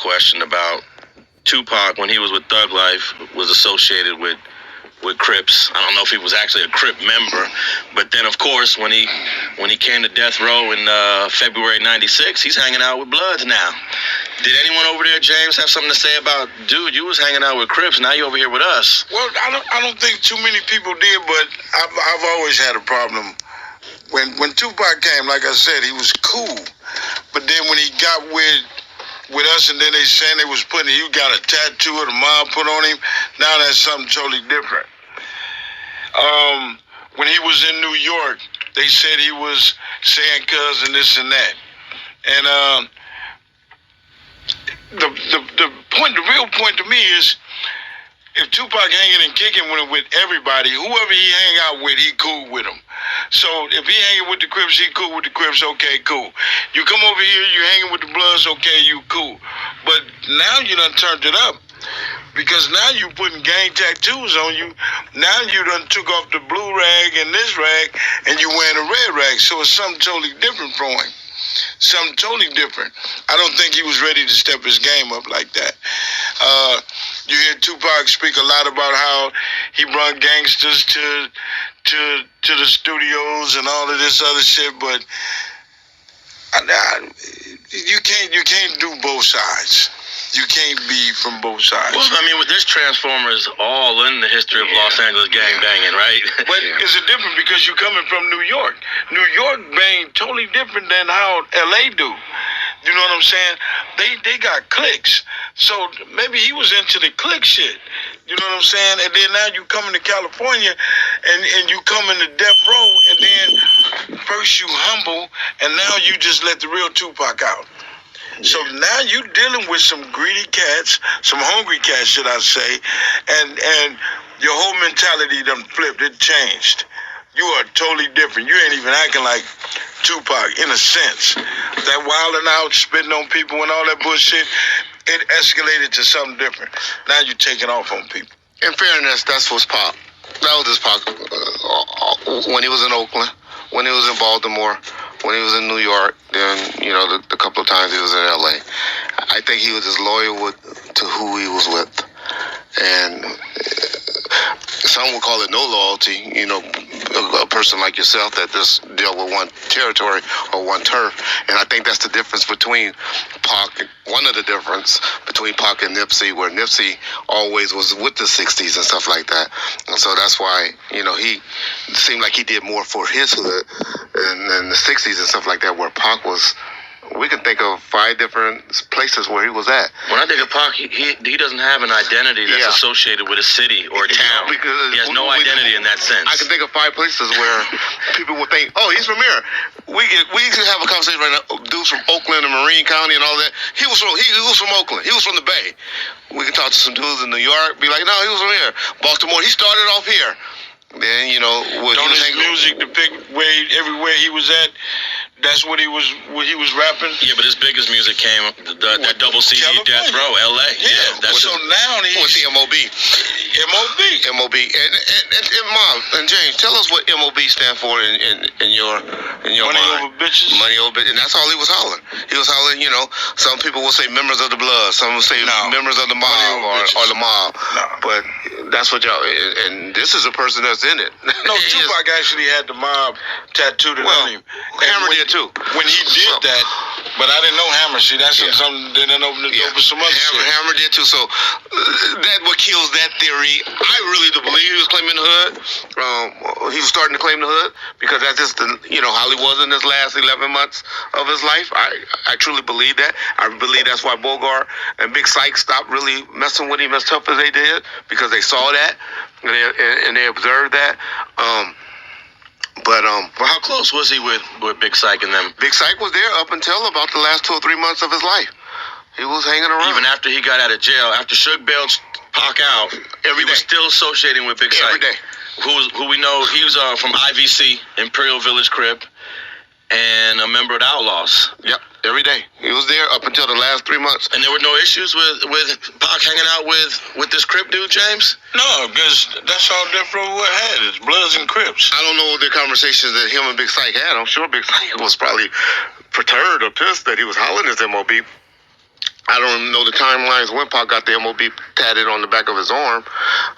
question about Tupac when he was with Thug Life was associated with CRIPS. I don't know if he was actually a CRIP member, but then of course when he came to death row in February '96, he's hanging out with Bloods now. Did anyone over there, James, have something to say about, dude, you was hanging out with CRIPS, now you over here with us? Well, I don't think too many people did, but I've always had a problem. When Tupac came, like I said, he was cool, but then when he got with us, and then they saying they was he got a tattoo of the mob put on him. Now that's something totally different. When he was in New York, they said he was saying cuz and this and that. And the real point to me is, if Tupac hanging and kicking with everybody, whoever he hang out with, he cool with them. So if he hanging with the Crips, he cool with the Crips, okay, cool. You come over here, you hanging with the Bloods, okay, you cool. But now you done turned it up. Because now you putting gang tattoos on you. Now you done took off the blue rag and this rag, and you wearing a red rag. So it's something totally different for him. Something totally different. I don't think he was ready to step his game up like that. You hear Tupac speak a lot about how he brought gangsters to the studios and all of this other shit, but you can't do both sides. You can't be from both sides. Well, I mean, with this Transformer is all in the history of Los Angeles gang banging, right? But it's different because you're coming from New York. New York bang totally different than how LA do. You know what I'm saying? They got cliques. So maybe he was into the clique shit. You know what I'm saying? And then now you coming to California and you coming to death row, and then first you humble, and now you just let the real Tupac out. So now you dealing with some greedy cats, some hungry cats, should I say, and your whole mentality done flipped. It changed. You are totally different. You ain't even acting like Tupac in a sense. That wilding out, spitting on people and all that bullshit, it escalated to something different. Now you taking off on people. In fairness, that's what's Pac. That was his Pac when he was in Oakland, when he was in Baltimore, when he was in New York, then, the couple of times he was in LA. I think he was just loyal to who he was with. And some would call it no loyalty, a person like yourself that just deal with one territory or one turf. And I think that's the difference between Pac, one of the difference between Pac and Nipsey, where Nipsey always was with the 60s and stuff like that. And so that's why, he seemed like he did more for his hood in the 60s and stuff like that, where Pac was. We can think of 5 different places where he was at. When I think of Pac, he doesn't have an identity that's associated with a city or a town. Because he has no identity in that sense. I can think of 5 places where people would think, oh, he's from here. We can have a conversation right now. Dudes from Oakland and Marine County and all that. He was from Oakland. He was from the Bay. We can talk to some dudes in New York. Be like, no, he was from here. Baltimore. He started off here. Then don't his music depict everywhere he was at? That's what he was rapping. Yeah, but his biggest music came that double CD Death Row, LA. Yeah, that's so now he's what's the MOB? MOB. And Mom and James, tell us what MOB stand for in your Money mind. Over bitches. Money over bitches, and that's all he was hollering. He was hollering. Some people will say members of the blood. Some will say members of the mob or the mob. No. But that's what y'all. And this is a person that's in it. No, Tupac actually had the mob tattooed on him. Hammer did too. When he did that, but I didn't know Hammer. See, that's something that didn't open the door for some other shit. Hammer did too. So that what kills that theory. I really do believe he was claiming the hood. He was starting to claim the hood because that's just how he was in his last 11 months of his life. I truly believe that. I believe that's why Bogart and Big SYKE stopped really messing with him as tough as they did, because they saw that and they observed that. But how close was he with Big SYKE and them? Big SYKE was there up until about the last 2 or 3 months of his life. He was hanging around. Even after he got out of jail, after Suge bailed Pac out, he was still associating with Big SYKE. Every day. Who we know, he was from IVC, Imperial Village Crip, and a member of the Outlaws. Yep, every day. He was there up until the last 3 months. And there were no issues with Pac hanging out with this Crip dude, James? No, because that's all Death Row had, is Bloods and Crips. I don't know the conversations that him and Big SYKE had. I'm sure Big SYKE was probably perturbed or pissed that he was hollering his MOB. I don't know the timelines when Pac got the MOB tatted on the back of his arm.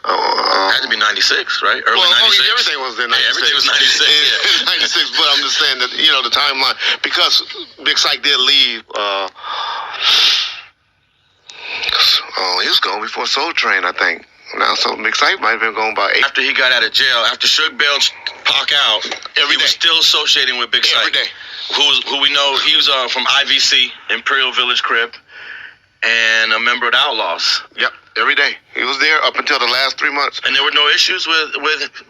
Had to be 96, right? Early 96. Everything was in 96. Yeah, everything was 96. Yeah. 96, but I'm just saying that, the timeline, because Big Syke did leave. He was gone before Soul Train, I think. Now, so Big Syke might have been gone by 8. After he got out of jail, after Suge bailed Pac out, he was still associating with Big Syke. Every day. Who we know, he was from IVC, Imperial Village Crip, and a member of the Outlaws. Yep, every day. He was there up until the last 3 months. And there were no issues with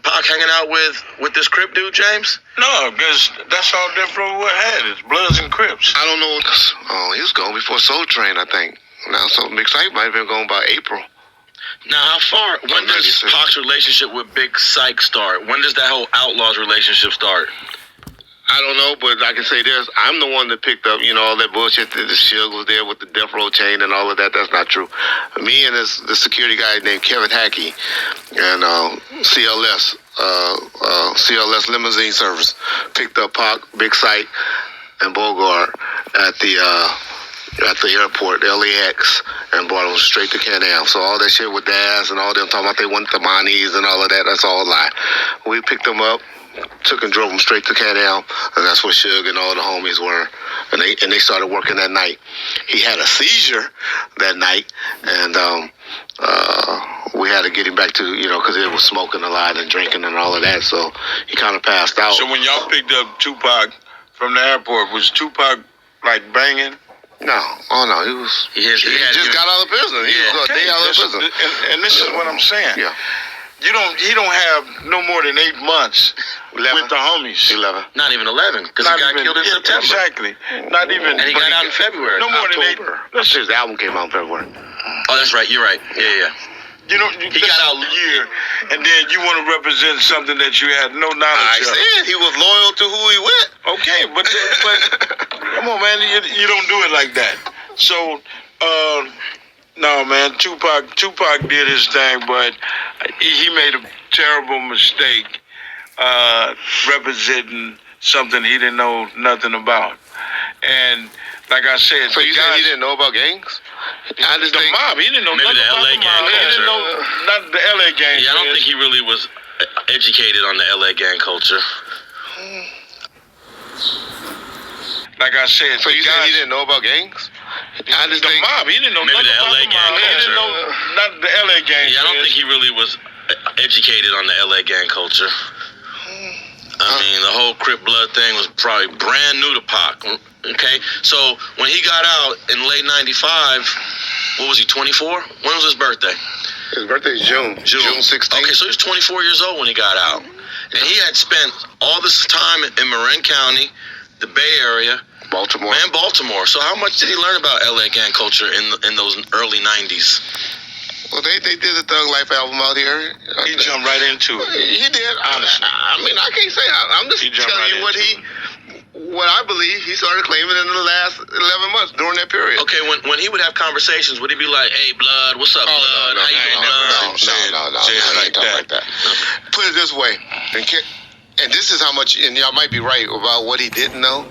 Pac hanging out with this Crip dude, James? No, because that's all different what had. It's Bloods and Crips. I don't know. He was gone before Soul Train, I think. Now, so Big Syke might have been gone by April. Now, when does Pac's relationship with Big Syke start? When does that whole Outlaws relationship start? I don't know, but I can say this. I'm the one that picked up, all that bullshit that the Suge was there with the death row chain and all of that. That's not true. Me and the security guy named Kevin Hackey and CLS Limousine Service picked up Pac, Big Syke, and Bogart at the airport, the LAX, and brought them straight to Can-Am. So all that shit with Daz and all them talking about they wanted the Monis and all of that, that's all a lie. We picked them up, took and drove them straight to Can-Am, and that's where Suge and all the homies were. And they started working that night. He had a seizure that night, and we had to get him back to, because he was smoking a lot and drinking and all of that, so he kind of passed out. So when y'all picked up Tupac from the airport, was Tupac, like, banging? No, he was. He just got out of prison. He was a day out of prison. And this is what I'm saying. Yeah. He don't have no more than 8 months 11. with the homies. 11. Not even 11, because he got killed in September. Exactly. Not even. And he got out in February. No more October. than 8. His album came out in February. Oh, that's right. You're right. Yeah. He got out a year, and then you want to represent something that you had no knowledge of. I said he was loyal to who he with. Okay, but come on, man, you don't do it like that. So, no, man, Tupac did his thing, but he made a terrible mistake representing something he didn't know nothing about. And like I said, so you said he didn't know about gangs? I just think mob. He didn't know maybe nothing the LA about gang the mob. He didn't know not the LA gang. Yeah, I don't think he really was educated on the LA gang culture. Like I said, so you said he didn't know about gangs? I just think mob. He didn't know maybe nothing the LA about gang the mob. He culture. didn't know not the LA gang. Yeah, I don't think he really was educated on the LA gang culture. I mean, the whole Crip Blood thing was probably brand new to Pac. Okay, so when he got out in late '95, what was he, 24? When was his birthday? His birthday is June 16th. Okay, so he was 24 years old when he got out. And he had spent all this time in Marin County, the Bay Area, Baltimore. So how much did he learn about LA gang culture in those early 90s? Well, they did a Thug Life album out here. He jumped right into it. He did. Honestly. I mean, I can't say. I'm just telling you what I believe he started claiming in the last 11 months during that period. Okay, when he would have conversations, would he be like, "Hey, Blood, what's up, Blood? How you doing, Blood?" No, like that. Put it this way, and this is how much, and y'all might be right about what he didn't know.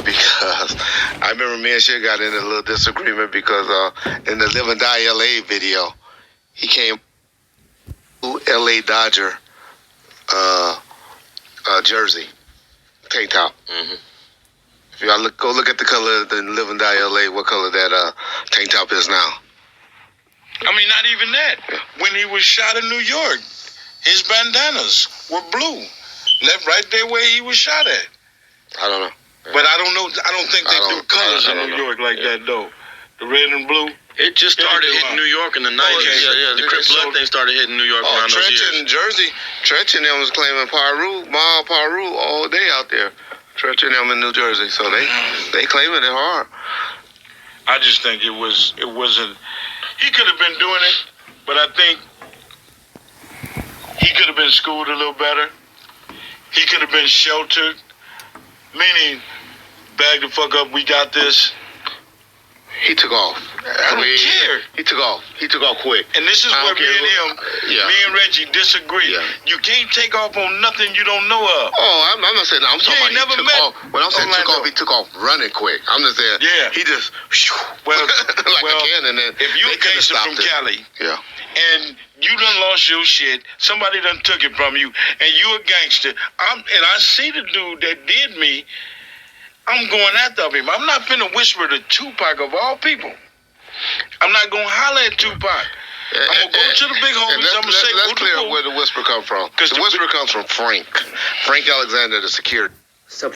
Because I remember me and Shit got in a little disagreement because in the Live and Die LA video, he came to LA Dodger jersey, tank top. Mm-hmm. If y'all go look at the color of the Live and Die LA, what color that tank top is now. I mean, not even that. Yeah. When he was shot in New York, his bandanas were blue. Left right there where he was shot at. I don't know. But I don't know. I don't think they do colors in New York like that, though. The red and blue. It just started hitting New York in the 90s. The Crip Blood thing started hitting New York around those years. Tretch and Jersey. Tretch and them was claiming PIRU all day out there. Tretch and them in New Jersey. So they claiming it hard. I just think it wasn't. He could have been doing it, but I think he could have been schooled a little better. He could have been sheltered. Meaning, bag the fuck up, we got this. He took off. I don't care. He took off. He took off quick. And this is I where don't care me and Reggie disagree. Yeah. You can't take off on nothing you don't know of. Oh, I'm not saying that. I'm talking ain't about he never took met off. When I'm saying took Orlando. off, he took off running quick. I'm just saying. Yeah. He just Well, like well, a cannon. And if you they a couldn't gangster stop from it. Cali Yeah. and you done lost your shit, somebody done took it from you, and you a gangster, and I see the dude that did me, I'm going after him. I'm not finna whisper to Tupac of all people. I'm not gonna holler at Tupac. I'm gonna go to the big homies. I'm gonna say, let's what clear the up where the whisper come from. 'Cause The the whisper comes from Frank Alexander, the security.